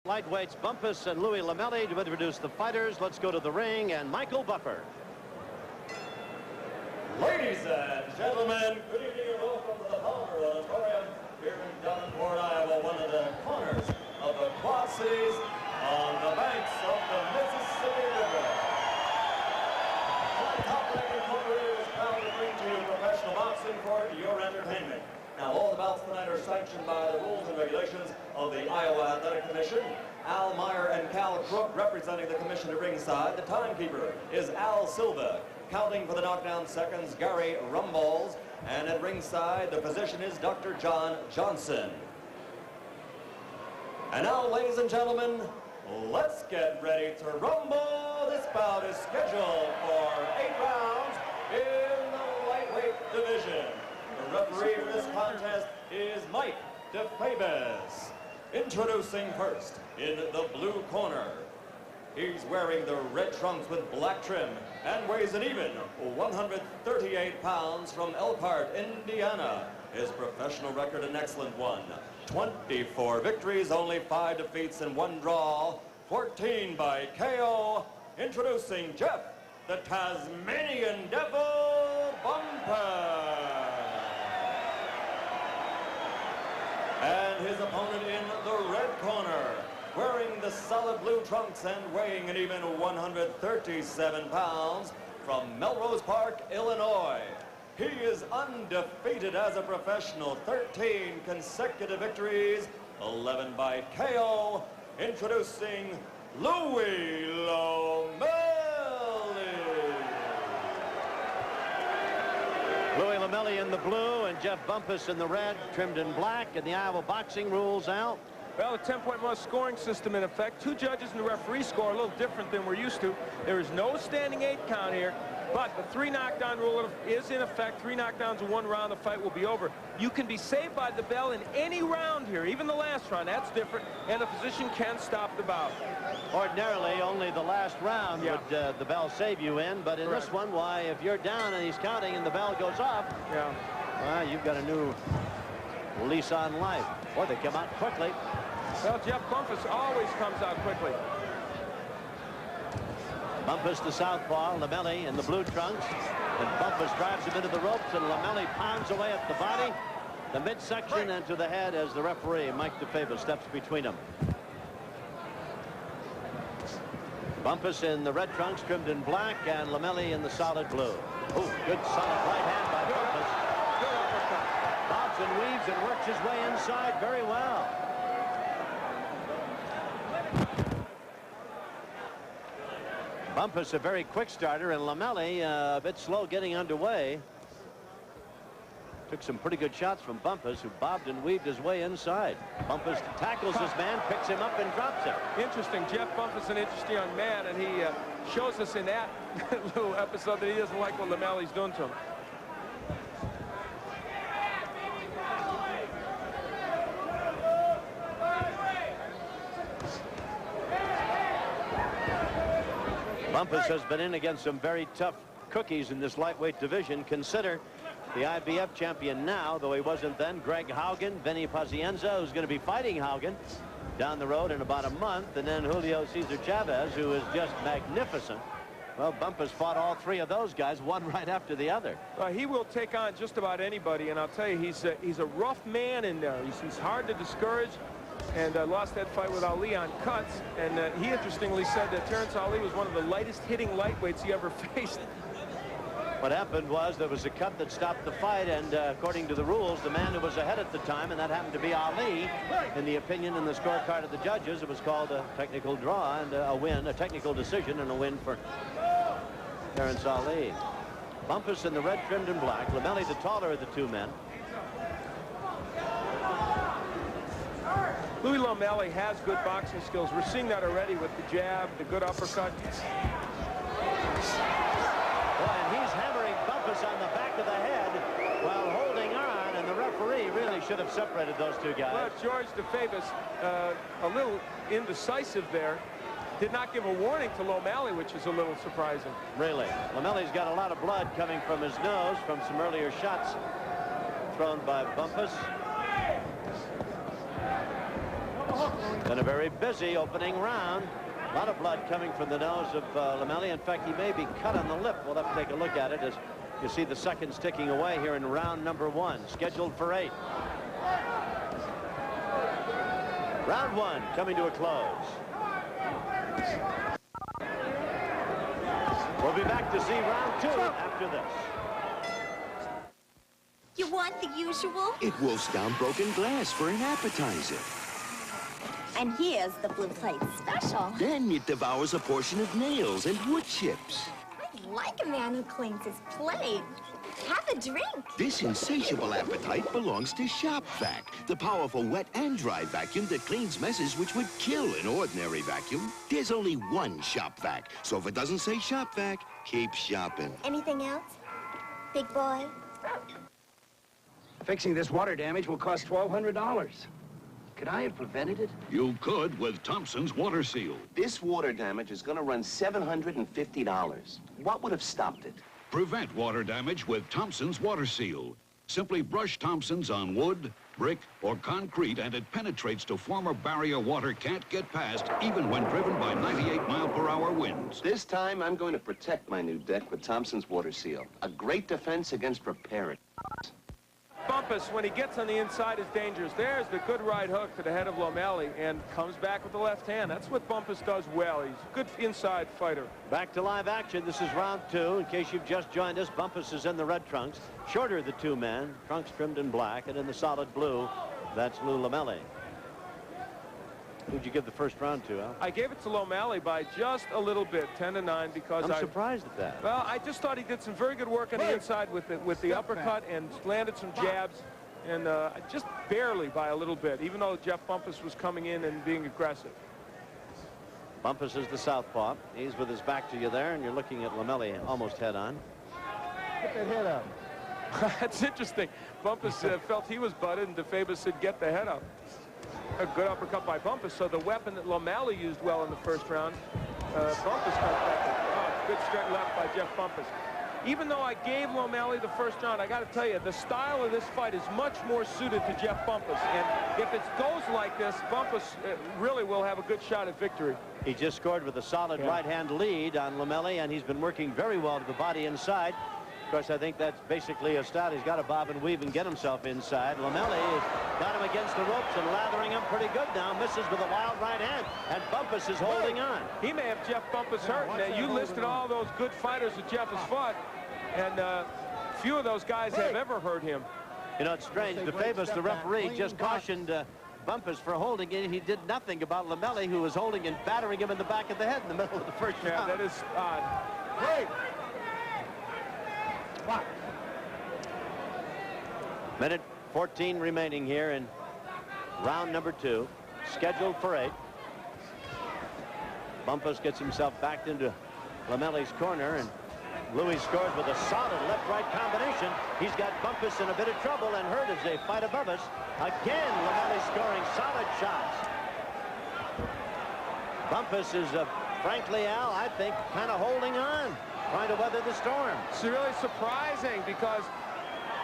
Lightweights Bumpus and Louie Lomeli to introduce the fighters. Let's go to the ring and Michael Buffer. Ladies and gentlemen, good evening and welcome to the Palmer Auditorium here in Davenport, Iowa, one of the corners of the Quad Cities on the banks of the Mississippi River. My top-ranking corner is proud to bring to you professional boxing for your entertainment. Now, all the bouts tonight are sanctioned by the rules and regulations of the Iowa Athletic Commission. Al Meyer and Cal Crook representing the commission at ringside. The timekeeper is Al Silva. Counting for the knockdown seconds, Gary Rumballs. And at ringside, the physician is Dr. John Johnson. And now, ladies and gentlemen, let's get ready to rumble. This bout is scheduled for 8 rounds in the lightweight division. The referee for this contest is Mike DeFavis. Introducing first in the blue corner. He's wearing the red trunks with black trim and weighs an even 138 pounds from Elkhart, Indiana. His professional record an excellent one. 24 victories, only 5 defeats and 1 draw. 14 by KO. Introducing Jeff, the Tasmanian Devil, Bumpus. And his opponent in the red corner, wearing the solid blue trunks and weighing an even 137 pounds, from Melrose Park, Illinois. He is undefeated as a professional, 13 consecutive victories, 11 by KO. Introducing Louie Lomeli. Louie Lomeli in the blue and Jeff Bumpus in the red, trimmed in black. And the Iowa boxing rules out. Well, a 10-point most scoring system in effect. 2 judges and the referee score a little different than we're used to. There is no standing 8 count here, but the 3 knockdown rule is in effect. 3 knockdowns in 1 round, the fight will be over. You can be saved by the bell in any round here, even the last round. That's different, and the physician can stop the bout. Ordinarily, only the last round would the bell save you in, but in this one, why, if you're down and he's counting and the bell goes off, well, you've got a new lease on life. Boy, they come out quickly. Well, Jeff Bumpus always comes out quickly. Bumpus the southpaw, Lomeli in the blue trunks, and Bumpus drives him into the ropes, and Lomeli pounds away at the body, the midsection, and to the head as the referee, Mike DeFavis, steps between them. Bumpus in the red trunks, trimmed in black, and Lomeli in the solid blue. Oh, good solid right hand by Bumpus. Good uppercut. Bobs and weaves and works his way inside very well. Bumpus a very quick starter, and Lomeli a bit slow getting underway. Took some pretty good shots from Bumpus, who bobbed and weaved his way inside. Bumpus tackles this man, picks him up, and drops him. Interesting. Jeff Bumpus, an interesting young man, and he shows us in that little episode that he doesn't like what Lomeli's doing to him. Bumpus has been in against some very tough cookies in this lightweight division. Consider the IBF champion now, though he wasn't then, Greg Haugen, Vinny Pazienza, who's going to be fighting Haugen down the road in about a month, and then Julio Cesar Chavez, who is just magnificent. Well, Bumpus fought all 3 of those guys, one right after the other. He will take on just about anybody, and I'll tell you, he's a rough man in there. He's hard to discourage. And lost that fight with Ali on cuts. And he interestingly said that Terrence Ali was one of the lightest hitting lightweights he ever faced. What happened was there was a cut that stopped the fight, and according to the rules, the man who was ahead at the time, and that happened to be Ali, in the opinion and the scorecard of the judges, it was called a technical draw and a win, a technical decision and a win for Terrence Ali. Bumpus in the red, trimmed in black. Lomeli the taller of the 2 men. Louie Lomeli has good boxing skills. We're seeing that already with the jab, the good uppercut. Boy, and he's hammering Bumpus on the back of the head while holding on, and the referee really should have separated those 2 guys. Well, George DeFavis, a little indecisive there. Did not give a warning to Lomeli, which is a little surprising. Really. Lomeli's got a lot of blood coming from his nose from some earlier shots thrown by Bumpus. Been a very busy opening round. A lot of blood coming from the nose of Lomeli. In fact, he may be cut on the lip. We'll have to take a look at it as you see the seconds ticking away here in round number 1, scheduled for 8. Round 1 coming to a close. We'll be back to see round 2 after this. You want the usual? It wolfs down broken glass for an appetizer. And here's the blue plate special. Then it devours a portion of nails and wood chips. I like a man who cleans his plate. Have a drink. This insatiable appetite belongs to Shop Vac, the powerful wet and dry vacuum that cleans messes which would kill an ordinary vacuum. There's only one Shop Vac, so if it doesn't say Shop Vac, keep shopping. Anything else, big boy? Fixing this water damage will cost $1,200. Could I have prevented it? You could with Thompson's Water Seal. This water damage is going to run $750. What would have stopped it? Prevent water damage with Thompson's Water Seal. Simply brush Thompson's on wood, brick, or concrete, and it penetrates to form a barrier water can't get past, even when driven by 98-mile-per-hour winds. This time, I'm going to protect my new deck with Thompson's Water Seal. A great defense against repairing. Bumpus, when he gets on the inside, is dangerous. There's the good right hook to the head of Lomeli and comes back with the left hand. That's what Bumpus does well. He's a good inside fighter. Back to live action. This is round 2. In case you've just joined us, Bumpus is in the red trunks. Shorter the two men, trunks trimmed in black, and in the solid blue, that's Lou Lomeli. Who'd you give the first round to, Al? I gave it to Lomeli by just a little bit, 10-9, because I'm surprised at that. Well, I just thought he did some very good work on the inside with the uppercut and landed some jabs, and just barely by a little bit, even though Jeff Bumpus was coming in and being aggressive. Bumpus is the southpaw. He's with his back to you there, and you're looking at Lomeli almost head-on. Get that head up. That's interesting. Bumpus felt he was butted, and DeFabus said, get the head up. A good uppercut by Bumpus. So the weapon that Lomeli used well in the first round, Bumpus comes back. Good straight left by Jeff Bumpus. Even though I gave Lomeli the first round, I got to tell you, the style of this fight is much more suited to Jeff Bumpus. And if it goes like this, Bumpus really will have a good shot at victory. He just scored with a solid right-hand lead on Lomeli, and he's been working very well to the body inside. Of course, I think that's basically a style. He's got to bob and weave and get himself inside. Lomeli has got him against the ropes and lathering him pretty good now. Misses with a wild right hand, and Bumpus is holding on. He may have Jeff Bumpus hurt. Now, you listed all those good fighters that Jeff has fought, and few of those guys have ever hurt him. You know, it's strange. DeFabus, the referee, just cautioned Bumpus for holding it. He did nothing about Lomeli, who was holding and battering him in the back of the head in the middle of the first round. That is odd. Minute 14 remaining here in round number 2, scheduled for 8. Bumpus gets himself backed into Lomeli's corner, and Louie scores with a solid left-right combination. He's got Bumpus in a bit of trouble and hurt as they fight above us. Again, Lomeli scoring solid shots. Bumpus is, frankly, Al, I think, kind of holding on, trying to weather the storm. It's really surprising because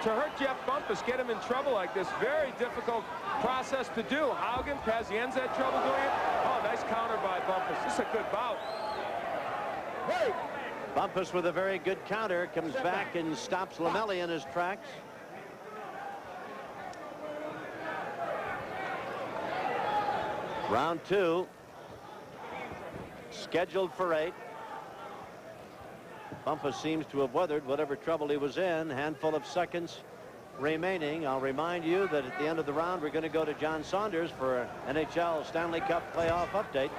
to hurt Jeff Bumpus, get him in trouble like this, very difficult process to do. Haugen, Pazienza had trouble doing it. Oh, nice counter by Bumpus. This is a good bout. Bumpus with a very good counter comes back and stops Lomeli in his tracks. Round 2, scheduled for 8. Bumpus seems to have weathered whatever trouble he was in. Handful of seconds remaining. I'll remind you that at the end of the round, we're going to go to John Saunders for an NHL Stanley Cup playoff update.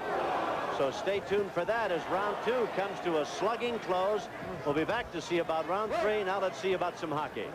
So stay tuned for that as round 2 comes to a slugging close. We'll be back to see about round 3. Now let's see about some hockey.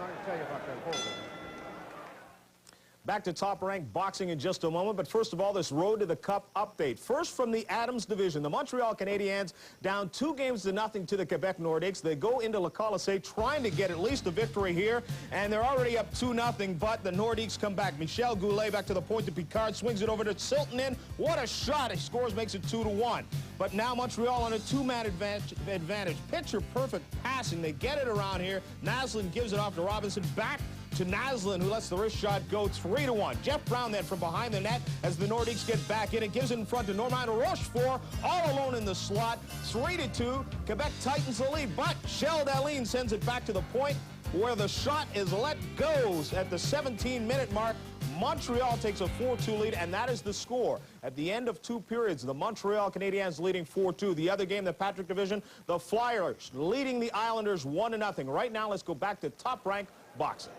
Back to top-ranked boxing in just a moment, but first of all, this Road to the Cup update. First from the Adams division, the Montreal Canadiens down 2-0 to the Quebec Nordiques. They go into Le Colisée trying to get at least a victory here, and they're already up 2-0, but the Nordiques come back. Michel Goulet back to the point to Picard, swings it over to Silton in. What a shot! He scores, makes it 2-1. But now Montreal on a 2-man advantage. Picture perfect passing. They get it around here. Naslund gives it off to Robinson. Back to Naslin, who lets the wrist shot go 3-1. Jeff Brown then from behind the net as the Nordiques get back in. It gives it in front to Normand Rochefort, all alone in the slot. 3-2. Quebec tightens the lead, but Shell Dahlin sends it back to the point where the shot is let go at the 17-minute mark. Montreal takes a 4-2 lead, and that is the score. At the end of 2 periods, the Montreal Canadiens leading 4-2. The other game, the Patrick Division, the Flyers leading the Islanders 1-0. Right now, let's go back to top-ranked boxing.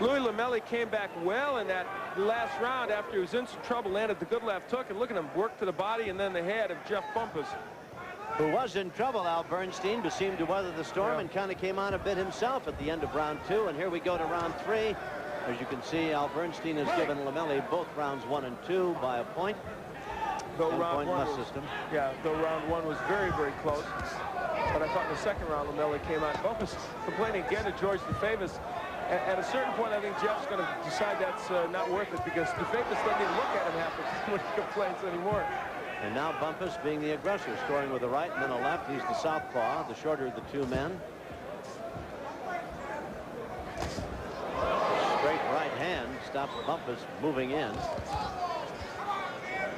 Louie Lomeli came back well in that last round after he was in some trouble, landed the good left hook, and look at him work to the body and then the head of Jeff Bumpus, who was in trouble. Al Bernstein, but seemed to weather the storm and kind of came on a bit himself at the end of round 2. And here we go to round 3. As you can see, Al Bernstein has given Lomeli both rounds 1 and 2 by a point. Though round 1 was, though round 1 was very, very close. But I thought in the second round, Lomeli came out. Bumpus complaining again to George DeFavis. At a certain point, I think Jeff's going to decide that's not worth it, because DeFavis doesn't even look at him half the time when he complains anymore. And now Bumpus being the aggressor, scoring with a right and then a left. He's the southpaw, the shorter of the 2 men. Straight right hand stops Bumpus moving in.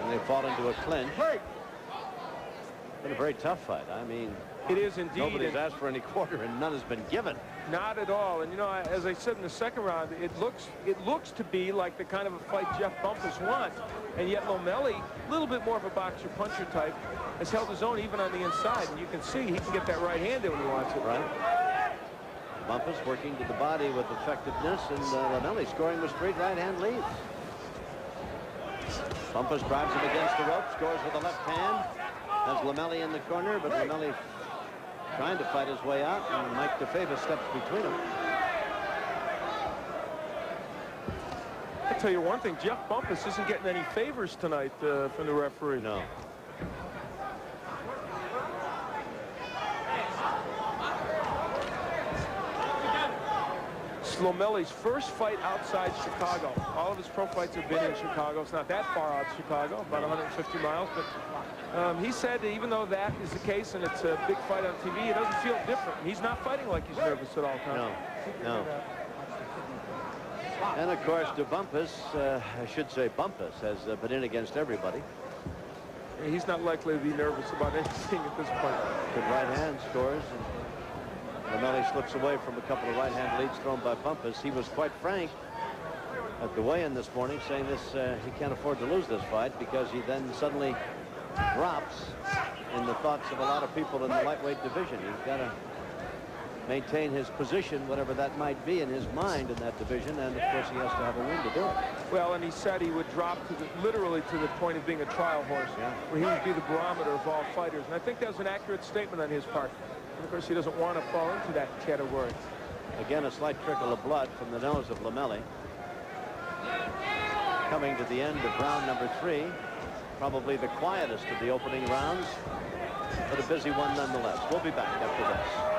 And they fall into a clinch. It's been a very tough fight. I mean, it is indeed. Nobody's asked for any quarter, and none has been given. Not at all. And you know, as I said in the second round, it looks to be like the kind of a fight Jeff Bumpus wants. And yet Lomeli, a little bit more of a boxer-puncher type, has held his own even on the inside. And you can see he can get that right hand in when he wants it. Right. Bumpus working to the body with effectiveness, and Lomeli scoring with straight right-hand leads. Bumpus drives him against the rope, scores with the left hand. Has Lomeli in the corner, but Lomeli trying to fight his way out, and Mike DeFavis steps between them. I'll tell you one thing, Jeff Bumpus isn't getting any favors tonight from the referee. No. It's Lomeli's first fight outside Chicago. All of his pro fights have been in Chicago. It's not that far out of Chicago, about 150 miles, but he said that even though that is the case and it's a big fight on TV, it doesn't feel different. He's not fighting like he's nervous at all times. No, no. And of course, to Bumpus, I should say Bumpus, has been in against everybody. He's not likely to be nervous about anything at this point. Good right hand scores, and Lomeli slips away from a couple of right-hand leads thrown by Bumpus. He was quite frank at the weigh-in this morning, saying this he can't afford to lose this fight, because he then suddenly drops in the thoughts of a lot of people in the lightweight division. He's got to maintain his position, whatever that might be in his mind in that division, and of course he has to have a win to do it. Well, and he said he would drop to literally to the point of being a trial horse, where he would be the barometer of all fighters. And I think that was an accurate statement on his part. And of course, he doesn't want to fall into that category. Again, a slight trickle of blood from the nose of Lomeli. Coming to the end of round number 3. Probably the quietest of the opening rounds, but a busy one nonetheless. We'll be back after this.